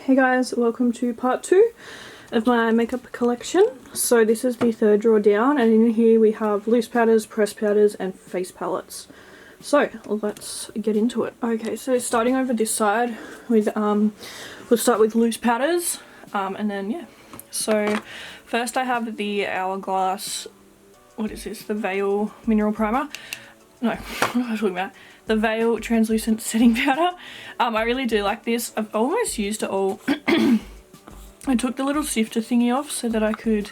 Hey guys, welcome to part 2 of my makeup collection. So this is the third drawer down, and in here we have loose powders, pressed powders and face palettes. So let's get into it. Okay, so starting over this side with we'll start with loose powders, and then yeah. So first I have the Hourglass, what is this, the Veil Mineral Primer. No, what am I talking about? The Veil Translucent Setting Powder. I really do like this. I've almost used it all. I took the little sifter thingy off so that I could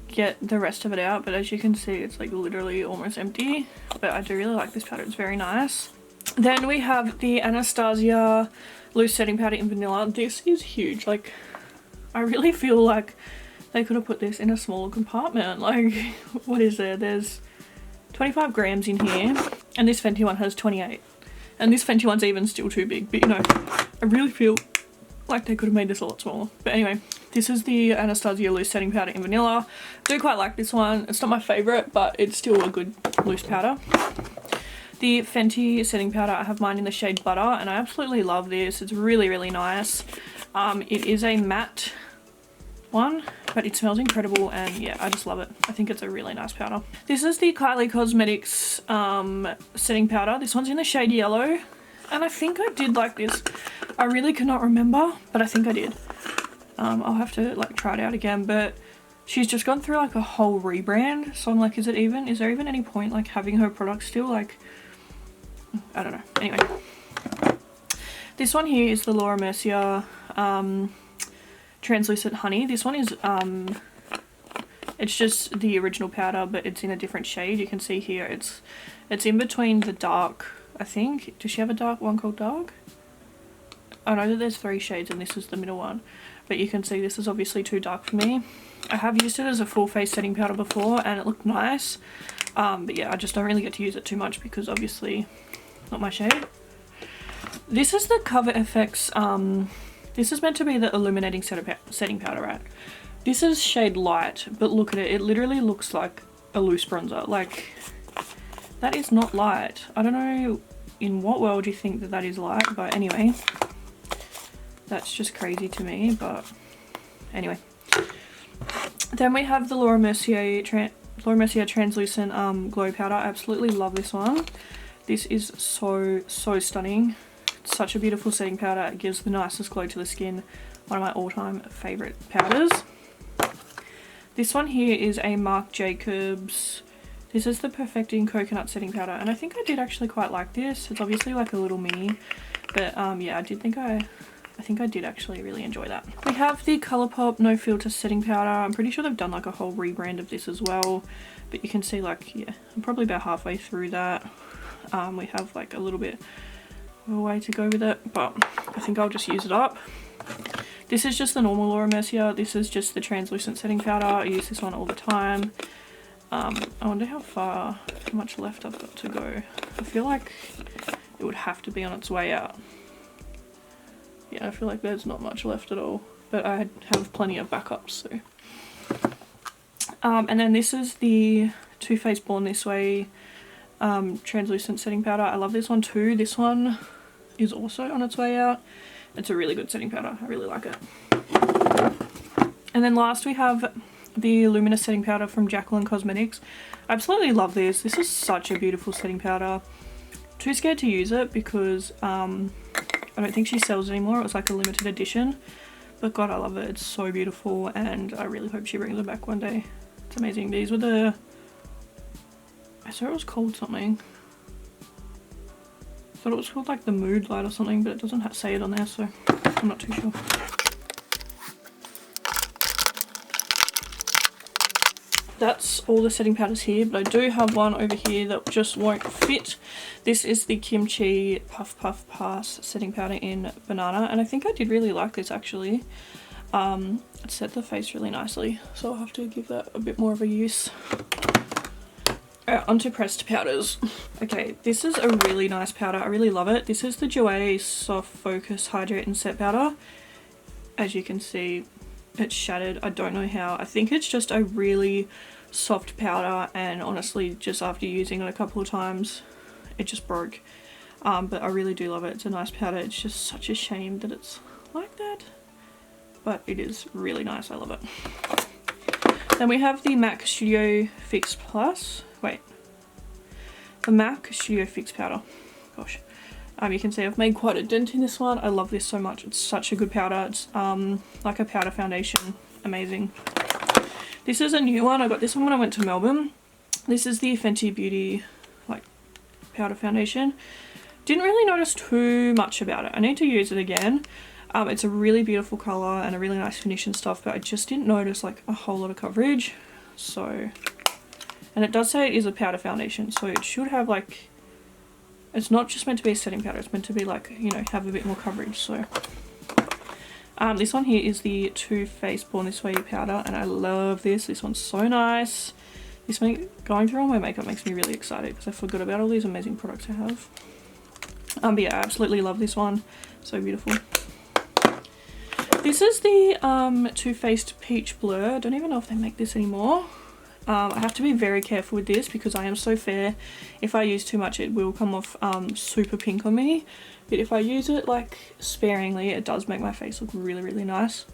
get the rest of it out, but as you can see it's like literally almost empty. But I do really like this powder, it's very nice. Then we have the Anastasia Loose Setting Powder in Vanilla. This is huge. Like, I really feel like they could have put this in a smaller compartment. Like, what is there? There's 25 grams in here, and this Fenty one has 28. And this Fenty one's even still too big, but you know, I really feel like they could have made this a lot smaller. But anyway, this is the Anastasia Loose Setting Powder in Vanilla. I do quite like this one. It's not my favourite, but it's still a good loose powder. The Fenty setting powder, I have mine in the shade Butter, and I absolutely love this. It's really, really nice. It is a matte one, but it smells incredible, and yeah, I just love it. I think it's a really nice powder. This is the Kylie Cosmetics setting powder. This one's in the shade Yellow, and I think I did like this. I really cannot remember, but I think I did. I'll have to like try it out again, but she's just gone through like a whole rebrand, so I'm like, is there even any point like having her product still? Like, I don't know. Anyway, this one here is the Mercier Translucent Honey. This one is it's just the original powder, but it's in a different shade. You can see here it's in between the dark, I think. Does she have a dark one called Dark? I know that there's 3 shades and this is the middle one, but you can see this is obviously too dark for me. I have used it as a full face setting powder before and it looked nice, but yeah, I just don't really get to use it too much because obviously not my shade. This is the Cover FX this is meant to be the illuminating setting powder, right? This is shade Light, but look at it. It literally looks like a loose bronzer. Like, that is not light. I don't know in what world you think that that is light, but anyway. That's just crazy to me, but anyway. Then we have the Laura Mercier Translucent Glow Powder. I absolutely love this one. This is so stunning. Such a beautiful setting powder. It gives the nicest glow to the skin. One of my all-time favourite powders. This one here is a Marc Jacobs. This is the Perfecting Coconut Setting Powder, and I think I did actually quite like this. It's obviously like a little mini, but yeah, I think I did actually really enjoy that. We have the Colourpop No Filter Setting Powder. I'm pretty sure they've done like a whole rebrand of this as well, but you can see like, yeah, I'm probably about halfway through that. We have like a little bit a way to go with it, but I think I'll just use it up. This is just the normal Laura Mercier. This is just the translucent setting powder. I use this one all the time. I wonder how much left I've got to go. I feel like it would have to be on its way out. Yeah, I feel like there's not much left at all, but I have plenty of backups, so. And then this is the Too Faced Born This Way translucent setting powder. I love this one too. This one is also on its way out. It's a really good setting powder. I really like it. And then last we have the Luminous setting powder from Jacqueline Cosmetics. I absolutely love this. This is such a beautiful setting powder. Too scared to use it because I don't think she sells it anymore. It was like a limited edition, but god, I love it. It's so beautiful, and I really hope she brings it back one day. It's amazing. These were the, I saw it was called something. I thought it was called like the Mood Light or something, but it doesn't say it on there, so I'm not too sure. That's all the setting powders here, but I do have one over here that just won't fit. This is the Kimchi Puff Puff Pass setting powder in Banana, and I think I did really like this actually. It set the face really nicely, so I'll have to give that a bit more of a use. Onto pressed powders. Okay, this is a really nice powder. I really love it. This is the Jouer Soft Focus Hydrate and Set Powder. As you can see, it's shattered. I don't know how. I think it's just a really soft powder, and honestly, just after using it a couple of times, it just broke. But I really do love it. It's a nice powder. It's just such a shame that it's like that, but it is really nice. I love it. Then we have the MAC Studio Fix Plus. Wait. The MAC Studio Fix Powder. Gosh. You can see I've made quite a dent in this one. I love this so much. It's such a good powder. It's like a powder foundation. Amazing. This is a new one. I got this one when I went to Melbourne. This is the Fenty Beauty like powder foundation. Didn't really notice too much about it. I need to use it again. It's a really beautiful colour and a really nice finish and stuff, but I just didn't notice like a whole lot of coverage. So, and it does say it is a powder foundation, so it should have like, it's not just meant to be a setting powder, it's meant to be like, you know, have a bit more coverage. So this one here is the Too Faced Born This Way powder, and I love this. This one's so nice. This one, going through all my makeup makes me really excited because I forgot about all these amazing products I have. But yeah, I absolutely love this one. So beautiful. This is the Too Faced Peach Blur. I don't even know if they make this anymore. I have to be very careful with this because I am so fair. If I use too much, it will come off super pink on me. But if I use it like sparingly, it does make my face look really, really nice.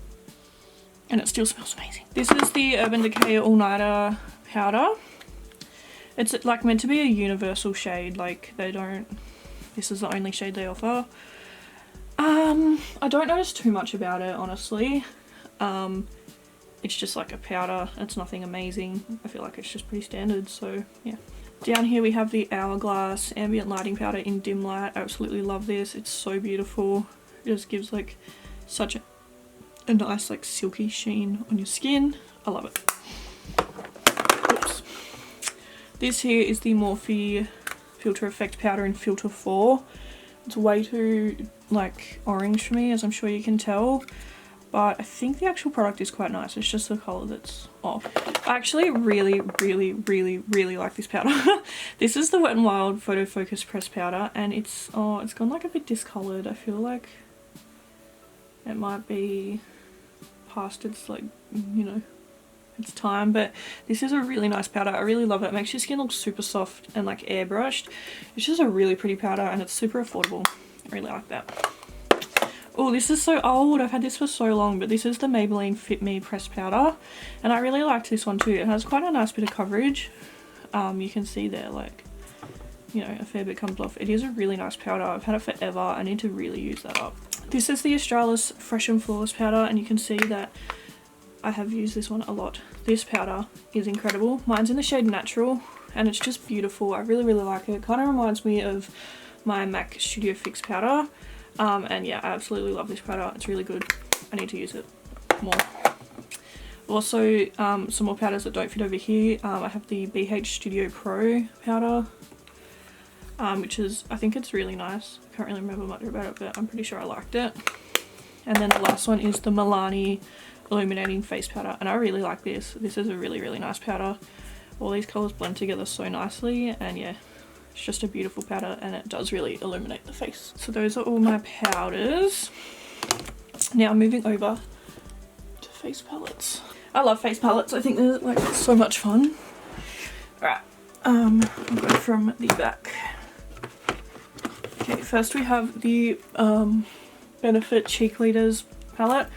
And it still smells amazing. This is the Urban Decay All Nighter powder. It's like meant to be a universal shade. Like they don't, this is the only shade they offer. I don't notice too much about it, honestly. It's just like a powder. It's nothing amazing. I feel like it's just pretty standard, so yeah. Down here we have the Hourglass Ambient Lighting Powder in Dim Light. I absolutely love this. It's so beautiful. It just gives like such a nice like silky sheen on your skin. I love it. Oops. This here is the Morphe Filter Effect Powder in Filter 4. It's way too like orange for me, as I'm sure you can tell, but I think the actual product is quite nice. It's just the colour that's off. I actually really like this powder. This is the Wet n Wild Photo Focus Press Powder, and it's gone like a bit discoloured. I feel like it might be past its like, you know, its time, but this is a really nice powder. I really love it. It makes your skin look super soft and like airbrushed. It's just a really pretty powder and it's super affordable. I really like that. Oh, this is so old. I've had this for so long, but this is the Maybelline Fit Me Pressed Powder, and I really liked this one too. It has quite a nice bit of coverage. You can see there, like, you know, a fair bit comes off. It is a really nice powder. I've had it forever. I need to really use that up. This is the Australis Freshen Flawless Powder, and you can see that I have used this one a lot. This powder is incredible. Mine's in the shade Natural, and it's just beautiful. I really like it. It kind of reminds me of my MAC Studio Fix powder. And yeah, I absolutely love this powder. It's really good. I need to use it more. Also, some more powders that don't fit over here. I have the BH Studio Pro powder, which is, I think it's really nice. I can't really remember much about it, but I'm pretty sure I liked it. And then the last one is the Milani Illuminating Face Powder, and I really like this. This is a really nice powder. All these colours blend together so nicely, and yeah, it's just a beautiful powder, and it does really illuminate the face. So those are all my powders. Now moving over to face palettes. I love face palettes. I think they're like so much fun. Alright, I'll go from the back. Okay, first we have the Benefit Cheek Leaders palette.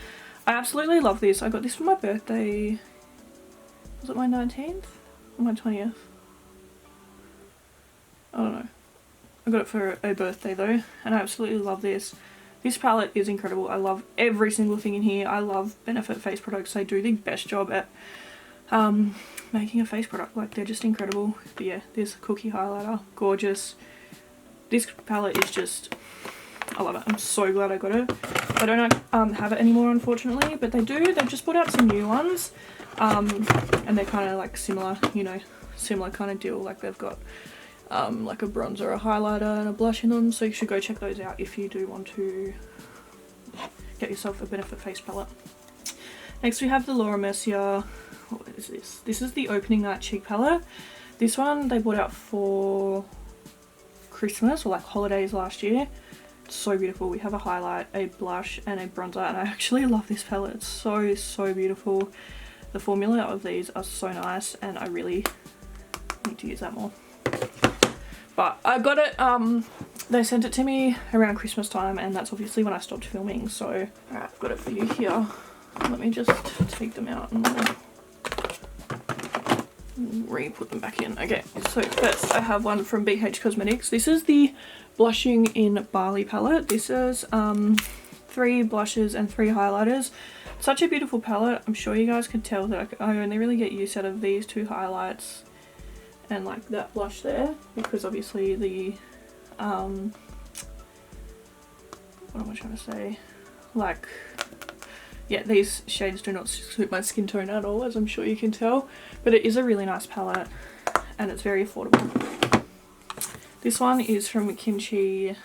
I absolutely love this. I got this for my birthday. Was it my 19th or my 20th? I don't know. I got it for a birthday though, and I absolutely love this. This palette is incredible. I love every single thing in here. I love Benefit face products. They do the best job at making a face product. Like, they're just incredible. But yeah, this cookie highlighter, gorgeous. This palette is just, I love it. I'm so glad I got it. I don't have it anymore, unfortunately, but they do. They've just put out some new ones, and they're kind of like similar, you know, similar kind of deal. Like, they've got like a bronzer, a highlighter, and a blush in them, so you should go check those out if you do want to get yourself a Benefit face palette. Next we have the Laura Mercier, what is this? This is the Opening Night Cheek palette. This one they brought out for Christmas or like holidays last year. It's so beautiful. We have a highlight, a blush, and a bronzer, and I actually love this palette. It's so beautiful. The formula of these are so nice, and I really need to use that more. But I got it, they sent it to me around Christmas time, and that's obviously when I stopped filming. So alright, I've got it for you here. Let me just take them out and re-put them back in. Okay, so first I have one from BH Cosmetics. This is the Blushing in Barley palette. This is 3 blushes and 3 highlighters. Such a beautiful palette. I'm sure you guys can tell that I only really get use out of these 2 highlights and like that blush there, because obviously the what am I trying to say, like, yeah, these shades do not suit my skin tone at all, as I'm sure you can tell, but it is a really nice palette and it's very affordable. This one is from Kimchi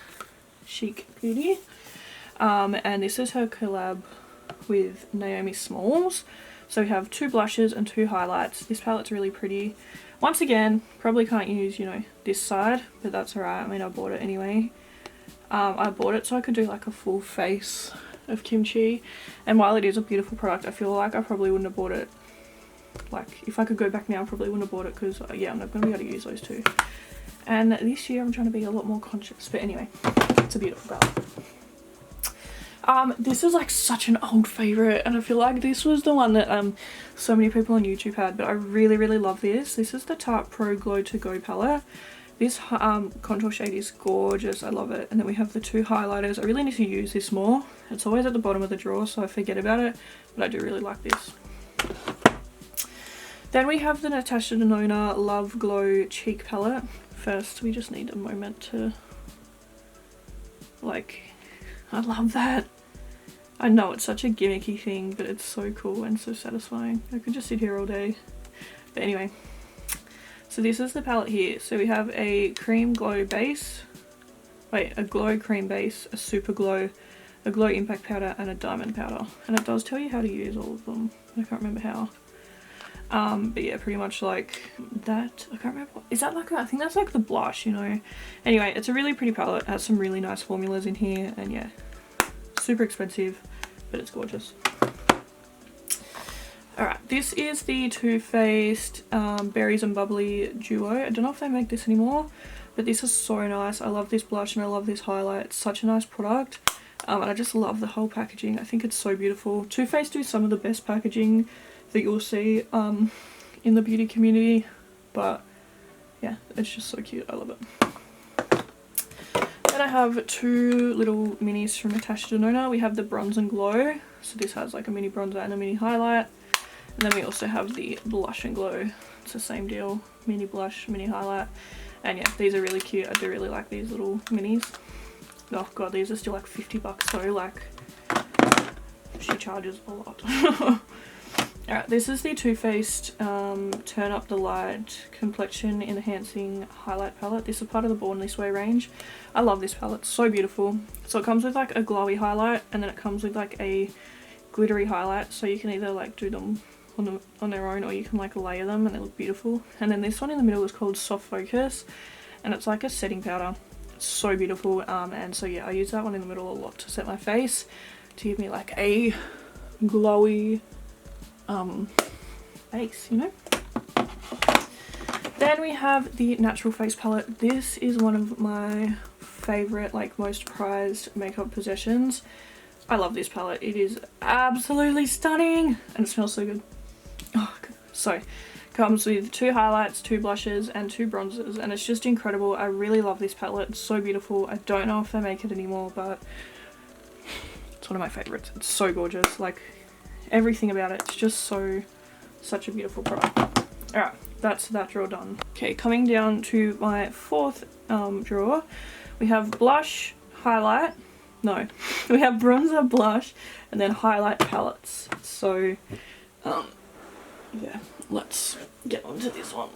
Chic Beauty, and this is her collab with Naomi Smalls. So we have 2 blushes and 2 highlights. This palette's really pretty. Once again, probably can't use, you know, this side, but that's alright. I mean, I bought it anyway. I bought it so I could do like a full face of Kimchi, and while it is a beautiful product, I feel like I probably wouldn't have bought it. Like, if I could go back now, I probably wouldn't have bought it, because yeah, I'm not going to be able to use those 2. And this year I'm trying to be a lot more conscious, but anyway, it's a beautiful palette. This is like such an old favorite, and I feel like this was the one that so many people on YouTube had, but I really love this. This is the Tarte Pro Glow to Go palette. This contour shade is gorgeous. I love it. And then we have the 2 highlighters. I really need to use this more. It's always at the bottom of the drawer, so I forget about it, but I do really like this. Then we have the Natasha Denona Love Glow Cheek palette. First, we just need a moment to, like, I love that. I know it's such a gimmicky thing, but it's so cool and so satisfying. I could just sit here all day. But anyway, so this is the palette here. So we have a cream glow base, a glow cream base, a super glow, a glow impact powder, and a diamond powder. And it does tell you how to use all of them. I can't remember how. But yeah, pretty much like that. I can't remember what, is that like, I think that's like the blush, you know. Anyway, it's a really pretty palette. It has some really nice formulas in here, and yeah, super expensive, but it's gorgeous. Alright, this is the Too Faced Berries and Bubbly Duo. I don't know if they make this anymore, but this is so nice. I love this blush and I love this highlight. It's such a nice product, and I just love the whole packaging. I think it's so beautiful. Too Faced do some of the best packaging that you'll see in the beauty community, but yeah, it's just so cute. I love it. Then I have 2 little minis from Natasha Denona. We have the Bronze and Glow. So this has like a mini bronzer and a mini highlight. And then we also have the Blush and Glow. It's the same deal. Mini blush, mini highlight. And yeah, these are really cute. I do really like these little minis. Oh god, these are still like 50 bucks, so like, she charges a lot. Alright, this is the Too Faced Turn Up the Light Complexion Enhancing Highlight Palette. This is part of the Born This Way range. I love this palette, it's so beautiful. So it comes with like a glowy highlight, and then it comes with like a glittery highlight, so you can either like do them on their own, or you can like layer them and they look beautiful. And then this one in the middle is called Soft Focus, and it's like a setting powder. It's so beautiful, and so yeah, I use that one in the middle a lot to set my face, to give me like a glowy base, you know. Then we have the Natural Face palette. This is one of my favorite, like most prized makeup possessions. I love this palette. It is absolutely stunning, and it smells so good. Oh, so comes with 2 highlights, 2 blushes, and 2 bronzers, and it's just incredible. I really love this palette. It's so beautiful. I don't know if they make it anymore, but it's one of my favorites. It's so gorgeous. Like, everything about it, it's just such a beautiful product. Alright, that's that drawer done. Okay, coming down to my 4th drawer, we have blush, highlight, no, we have bronzer, blush, and then highlight palettes. So yeah, let's get onto this one.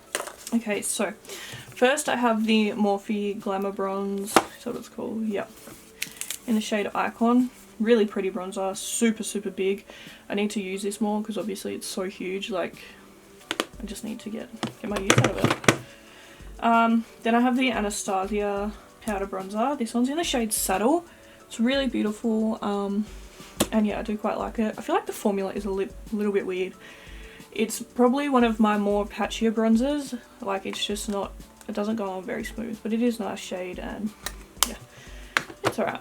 Okay, so first I have the Morphe Glamour Bronze, is that what it's called? Yep, in the shade Icon. Really pretty bronzer, super big. I need to use this more because obviously it's so huge, like I just need to get my use out of it. Then I have the Anastasia powder bronzer. This one's in the shade Saddle. It's really beautiful, and yeah, I do quite like it. I feel like the formula is a little bit weird. It's probably one of my more patchier bronzers. Like, it's just not It doesn't go on very smooth, but it is a nice shade, and yeah, it's alright.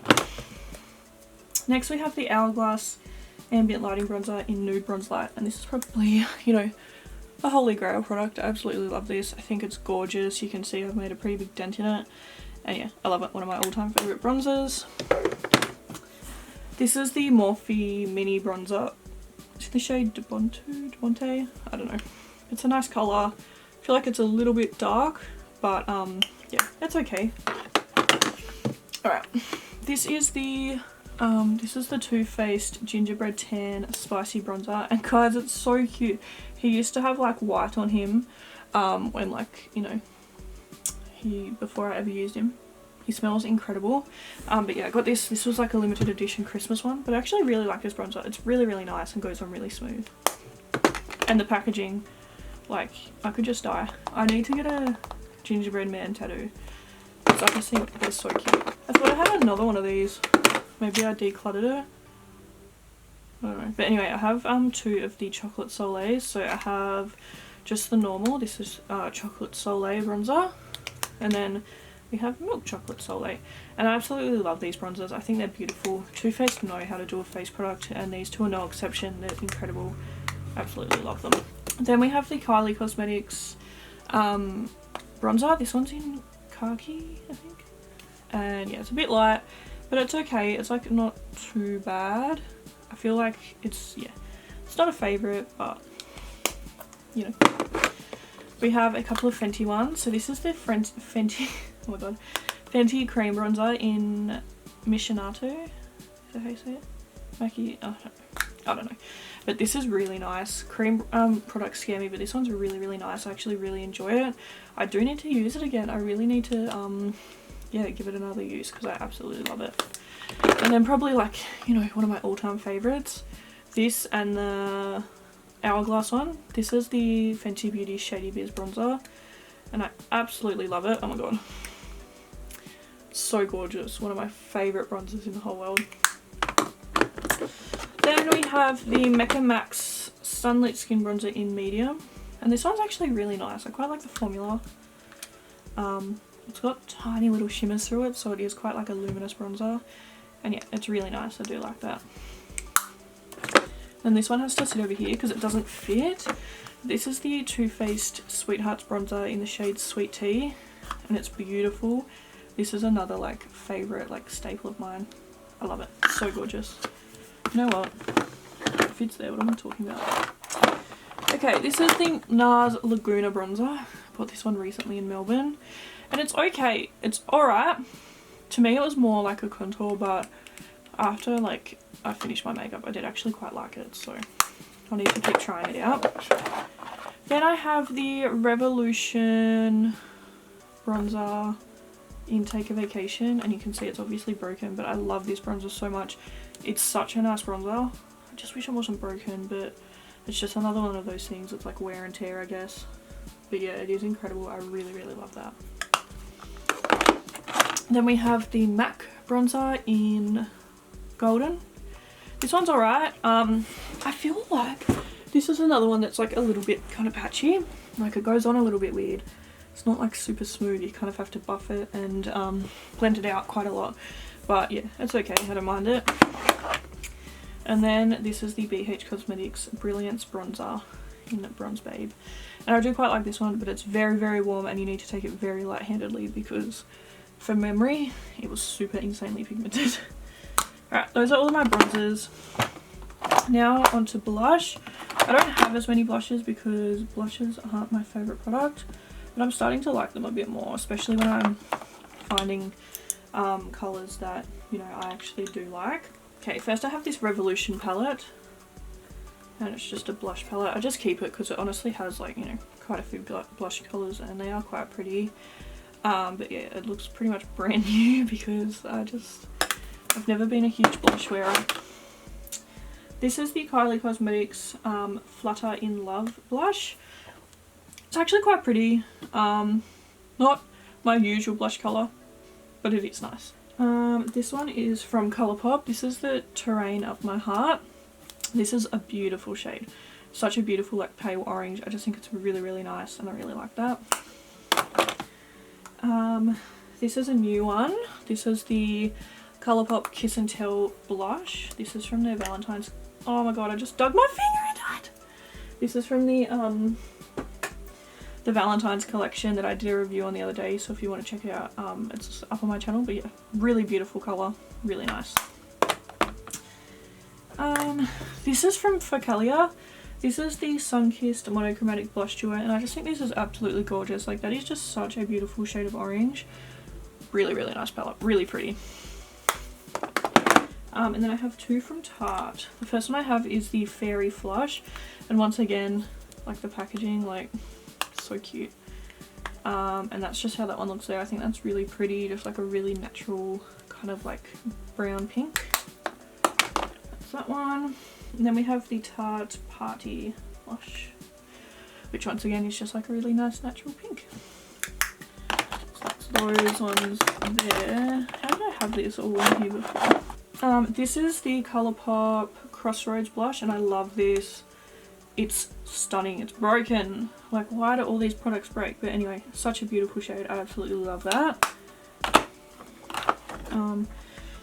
Next we have the Hourglass Ambient Lighting Bronzer in Nude Bronze Light, and this is probably, you know, a holy grail product. I absolutely love this. I think it's gorgeous. You can see I've made a pretty big dent in it, and yeah, I love it. One of my all-time favourite bronzers. This is the Morphe Mini Bronzer. It's in the shade Devonte? I don't know. It's a nice colour. I feel like it's a little bit dark, but yeah, it's okay. Alright, this is the Too Faced Gingerbread Tan Spicy Bronzer, and guys, it's so cute. He used to have like white on him when, like, you know, before I ever used him. He smells incredible. But yeah, I got this. This was like a limited edition Christmas one, but I actually really like this bronzer. It's really, really nice and goes on really smooth. And the packaging, like, I could just die. I need to get a gingerbread man tattoo, because I just think they're so cute. I thought I had another one of these. Maybe I decluttered it. I don't know. But anyway, I have 2 of the Chocolate Soleils. So I have just the normal. This is Chocolate Soleil bronzer. And then we have Milk Chocolate Soleil. And I absolutely love these bronzers. I think they're beautiful. Too Faced know how to do a face product, and these two are no exception. They're incredible. Absolutely love them. Then we have the Kylie Cosmetics bronzer. This one's in khaki, I think. And yeah, it's a bit light, but it's okay. It's like not too bad. I feel like it's, yeah, it's not a favourite, but you know. We have a couple of Fenty ones. So this is the Fenty, oh my god, Fenty Cream Bronzer in Mishinato. Is that how you say it? Maki, oh, I don't know. But this is really nice. Cream products scare me, but this one's really, really nice. I actually really enjoy it. I do need to use it again. I really need to, yeah, give it another use, because I absolutely love it. And then probably, like, you know, one of my all-time favourites, this and the Hourglass one. This is the Fenty Beauty Shady Biz bronzer, and I absolutely love it. Oh my god, so gorgeous. One of my favourite bronzers in the whole world. Then we have the Mecha Max Sunlit Skin Bronzer in medium, and this one's actually really nice. I quite like the formula. It's got tiny little shimmers through it, so it is quite like a luminous bronzer, and yeah, it's really nice. I do like that. And this one has to sit over here because it doesn't fit. This is the Too Faced Sweethearts bronzer in the shade Sweet Tea, and it's beautiful. This is another like favourite, like staple of mine. I love it. It's so gorgeous. You know what? It fits there. What am I talking about? Okay, this is the Nars Laguna bronzer. I bought this one recently in Melbourne, and it's okay. It's alright. To me, it was more like a contour, but after like I finished my makeup, I did actually quite like it, so I'll need to keep trying it out. Then I have the Revolution bronzer in Take a Vacation, and you can see it's obviously broken, but I love this bronzer so much. It's such a nice bronzer. I just wish it wasn't broken, but it's just another one of those things. It's like wear and tear, I guess. But yeah, it is incredible. I really, really love that. Then we have the MAC bronzer in Golden. This one's alright. I feel like this is another one that's like a little bit kind of patchy. Like it goes on a little bit weird. It's not like super smooth. You kind of have to buff it and blend it out quite a lot. But yeah, it's okay. I don't mind it. And then this is the BH Cosmetics Brilliance bronzer in Bronze Babe. And I do quite like this one, but it's very, very warm, and you need to take it very light-handedly because from memory, it was super insanely pigmented. Alright, those are all of my bronzers. Now onto blush. I don't have as many blushes because blushes aren't my favourite product, but I'm starting to like them a bit more, especially when I'm finding colours that, you know, I actually do like. Okay, first I have this Revolution palette, and it's just a blush palette. I just keep it because it honestly has, like, you know, quite a few blush colours, and they are quite pretty. But yeah, it looks pretty much brand new because I've never been a huge blush wearer. This is the Kylie Cosmetics Flutter in Love blush. It's actually quite pretty. Not my usual blush colour, but it is nice. This one is from Colourpop. This is the Terrain of My Heart. This is a beautiful shade. Such a beautiful, like, pale orange. I just think it's really, really nice, and I really like that. This is a new one. This is the Colourpop Kiss and Tell blush. This is from their Valentine's. Oh my god, I just dug my finger into it. This is from the Valentine's collection that I did a review on the other day, so if you want to check it out, it's up on my channel. But yeah, really beautiful colour, really nice. This is from Focallia. This is the Sun-Kissed Monochromatic Blush Jouer, and I just think this is absolutely gorgeous. Like, that is just such a beautiful shade of orange. Really, really nice palette, really pretty. And then I have two from Tarte. The first one I have is the Fairy Flush, and once again, like the packaging, like, so cute. And that's just how that one looks there. I think that's really pretty, just like a really natural kind of like brown pink. That's that one. And then we have the Tarte Party Blush, which once again is just like a really nice natural pink. So that's those ones there. How did I have these all in here before? This is the Colourpop Crossroads blush, and I love this. It's stunning. It's broken. Like, why do all these products break? But anyway, such a beautiful shade. I absolutely love that.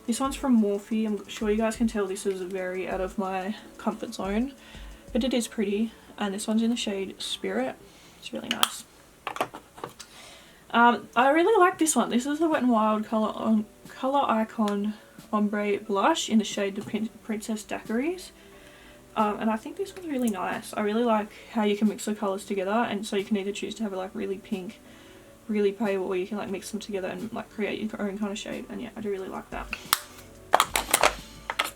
This one's from Morphe. I'm sure you guys can tell this is very out of my comfort zone, but it is pretty. And this one's in the shade Spirit. It's really nice. I really like this one. This is the Wet n Wild Color Icon Ombre Blush in the shade the Princess Daiquiris. And I think this one's really nice. I really like how you can mix the colours together, and so you can either choose to have it like really pink, really pale, or you can like mix them together and like create your own kind of shade. And yeah, I do really like that.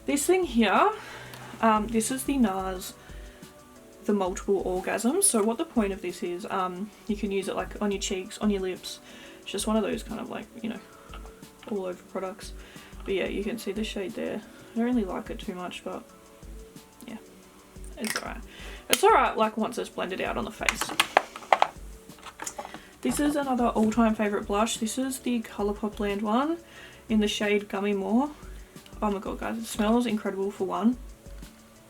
This thing here, this is the Nars The Multiple Orgasms. So what the point of this is, you can use it like on your cheeks, on your lips. It's just one of those kind of like, you know, all over products. But yeah, you can see the shade there. I don't really like it too much, but yeah, it's alright. It's alright like once it's blended out on the face. This is another all-time favourite blush. This is the Colourpop Land one in the shade Gummy More. Oh my god, guys, it smells incredible for one.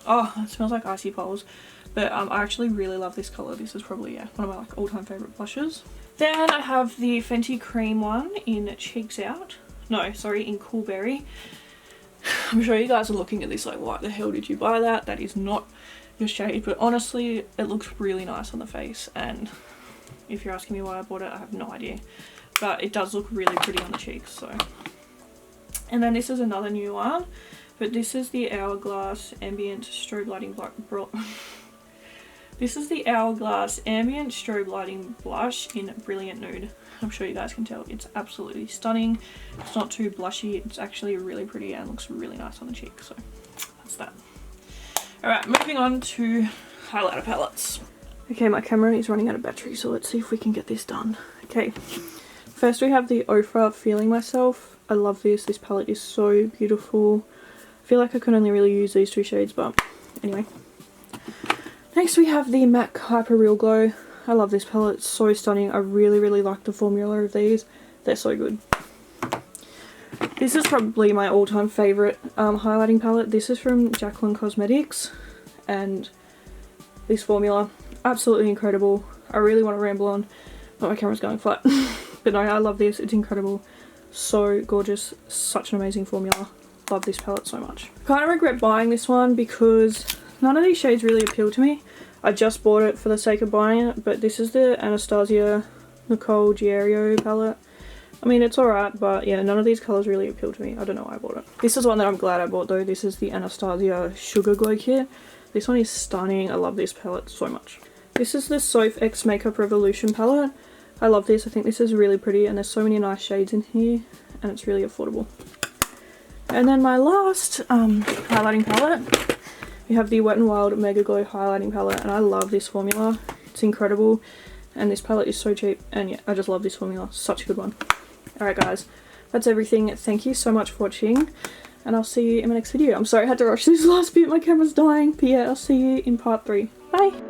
Oh, it smells like icy poles. But I actually really love this colour. This is probably, yeah, one of my like all-time favourite blushes. Then I have the Fenty Cream one in Cheeks Out. No, sorry, in Cool Berry. I'm sure you guys are looking at this like, why the hell did you buy that? That is not your shade. But honestly, it looks really nice on the face, and if you're asking me why I bought it, I have no idea. But it does look really pretty on the cheeks, so. And then this is another new one, but this is the Hourglass Ambient Strobe Lighting This is the Hourglass Ambient Strobe Lighting Blush in Brilliant Nude. I'm sure you guys can tell it's absolutely stunning. It's not too blushy. It's actually really pretty and looks really nice on the cheek. So that's that. Alright, moving on to highlighter palettes. Okay, my camera is running out of battery, so let's see if we can get this done. Okay, first we have the Ofra Feeling Myself. I love this. This palette is so beautiful. I feel like I could only really use these two shades, but anyway. Next we have the MAC Hyper Real Glow. I love this palette. It's so stunning. I really, really like the formula of these. They're so good. This is probably my all-time favourite highlighting palette. This is from Jaclyn Cosmetics, and this formula, absolutely incredible. I really want to ramble on, but my camera's going flat. But no, I love this. It's incredible. So gorgeous. Such an amazing formula. Love this palette so much. Kind of regret buying this one because none of these shades really appeal to me. I just bought it for the sake of buying it, but this is the Anastasia Nicole Gierio palette. I mean, it's alright, but yeah, none of these colours really appeal to me. I don't know why I bought it. This is one that I'm glad I bought though. This is the Anastasia Sugar Glow Kit. This one is stunning. I love this palette so much. This is the Soph X Makeup Revolution palette. I love this. I think this is really pretty, and there's so many nice shades in here, and it's really affordable. And then my last highlighting palette, we have the Wet n Wild Mega Glow highlighting palette, and I love this formula. It's incredible, and this palette is so cheap, and yeah, I just love this formula. Such a good one. Alright guys, that's everything. Thank you so much for watching, and I'll see you in my next video. I'm sorry I had to rush this last bit, my camera's dying, but yeah, I'll see you in part 3. Bye!